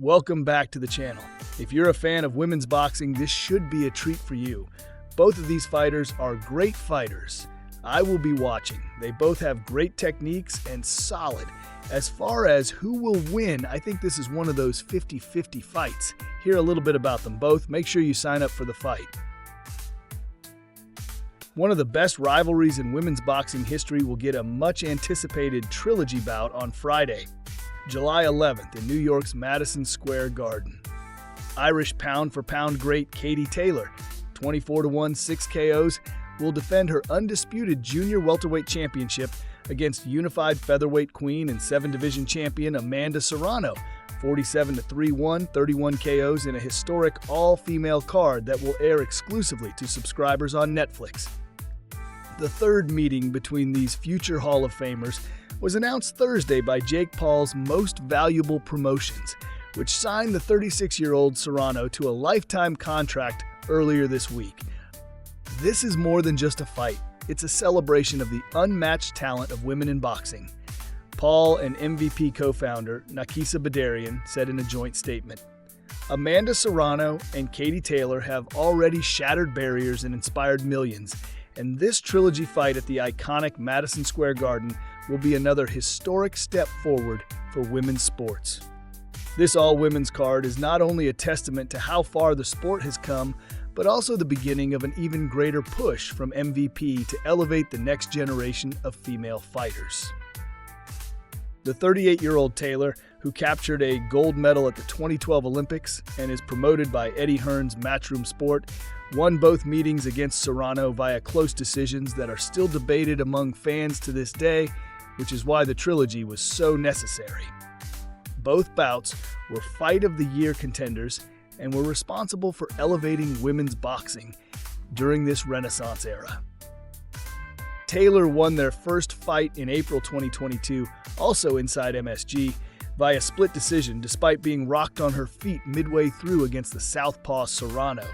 Welcome back to the channel. If you're a fan of women's boxing, this should be a treat for you. Both of these fighters are great fighters. I will be watching. They both have great techniques and solid. As far as who will win, I think this is one of those 50-50 fights. Hear a little bit about them both. Make sure you sign up for the fight. One of the best rivalries in women's boxing history will get a much-anticipated Trilogy bout on Friday, July 11th in New York's Madison Square Garden. Irish pound-for-pound great Katie Taylor, 24-1 6 KOs, will defend her undisputed junior welterweight championship against unified featherweight queen and 7-division champion Amanda Serrano, 47-3-1, 31 KOs in a historic all-female card that will air exclusively to subscribers on Netflix. The third meeting between these future Hall of Famers was announced Thursday by Jake Paul's Most Valuable Promotions, which signed the 36-year-old Serrano to a lifetime contract earlier this week. This is more than just a fight. It's a celebration of the unmatched talent of women in boxing. Paul and MVP co-founder Nakisa Badarian said in a joint statement, "Amanda Serrano and Katie Taylor have already shattered barriers and inspired millions, and this Trilogy fight at the iconic Madison Square Garden will be another historic step forward for women's sports." This all-women's card is not only a testament to how far the sport has come, but also the beginning of an even greater push from MVP to elevate the next generation of female fighters. The 38-year-old Taylor, who captured a gold medal at the 2012 Olympics and is promoted by Eddie Hearn's Matchroom Sport, won both meetings against Serrano via close decisions that are still debated among fans to this day, which is why the Trilogy was so necessary. Both bouts were Fight of the Year contenders and were responsible for elevating women's boxing during this Renaissance era. Taylor won their first fight in April 2022, also inside MSG, via split decision despite being rocked on her feet midway through against the southpaw Serrano.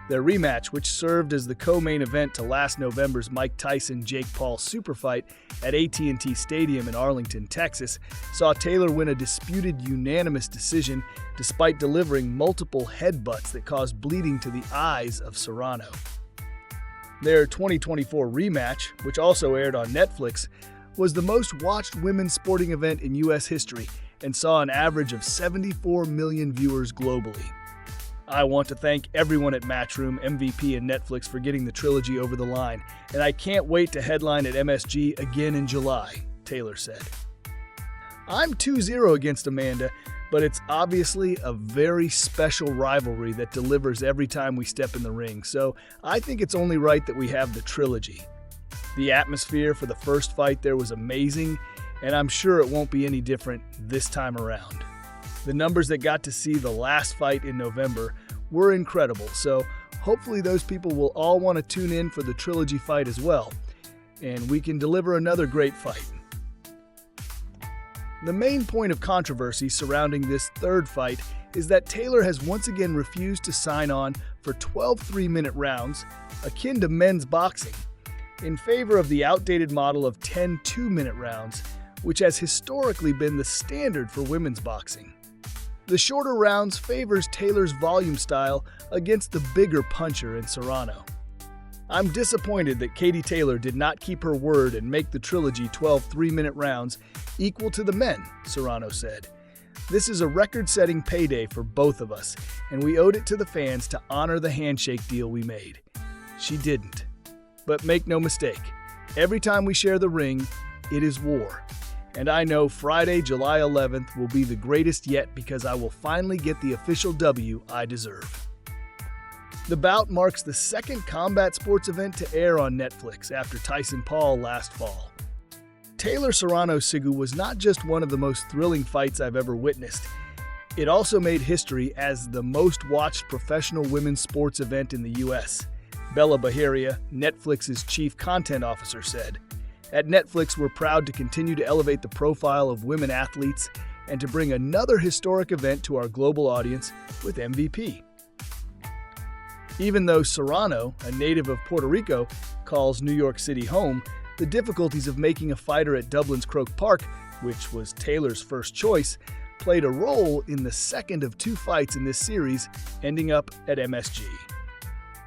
Their rematch, which served as the co-main event to last November's Mike Tyson-Jake Paul super fight at AT&T Stadium in Arlington, Texas, saw Taylor win a disputed unanimous decision despite delivering multiple headbutts that caused bleeding to the eyes of Serrano. Their 2024 rematch, which also aired on Netflix, was the most watched women's sporting event in U.S. history and saw an average of 74 million viewers globally. "I want to thank everyone at Matchroom, MVP, and Netflix for getting the Trilogy over the line, and I can't wait to headline at MSG again in July," Taylor said. "I'm 2-0 against Amanda, but it's obviously a very special rivalry that delivers every time we step in the ring, so I think it's only right that we have the Trilogy. The atmosphere for the first fight there was amazing, and I'm sure it won't be any different this time around. The numbers that got to see the last fight in November were incredible, so hopefully those people will all want to tune in for the Trilogy fight as well, and we can deliver another great fight." The main point of controversy surrounding this third fight is that Taylor has once again refused to sign on for 12 3-minute rounds, akin to men's boxing, in favor of the outdated model of 10 2-minute rounds, which has historically been the standard for women's boxing. The shorter rounds favors Taylor's volume style against the bigger puncher in Serrano. "I'm disappointed that Katie Taylor did not keep her word and make the Trilogy 12 3-minute rounds equal to the men," Serrano said. "This is a record-setting payday for both of us, and we owed it to the fans to honor the handshake deal we made. She didn't. But make no mistake, every time we share the ring, it is war. And I know Friday, July 11th will be the greatest yet because I will finally get the official W I deserve." The bout marks the second combat sports event to air on Netflix after Tyson Paul last fall. Taylor Serrano Sigu was not just one of the most thrilling fights I've ever witnessed. It also made history as the most watched professional women's sports event in the U.S., Bella Baharia, Netflix's chief content officer, said. "At Netflix, we're proud to continue to elevate the profile of women athletes and to bring another historic event to our global audience with MVP." Even though Serrano, a native of Puerto Rico, calls New York City home, the difficulties of making a fighter at Dublin's Croke Park, which was Taylor's first choice, played a role in the second of 2 fights in this series, ending up at MSG.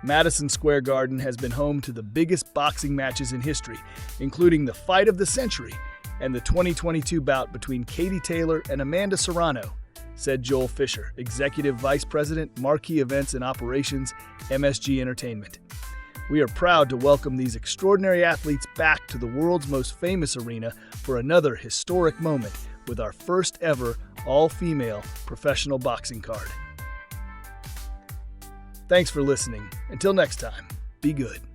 Madison Square Garden has been home to the biggest boxing matches in history, including the fight of the century and the 2022 bout between Katie Taylor and Amanda Serrano, said Joel Fisher, Executive Vice President, Marquee Events and Operations, MSG Entertainment. We are proud to welcome these extraordinary athletes back to the world's most famous arena for another historic moment with our first ever all-female professional boxing card. Thanks for listening. Until next time, be good.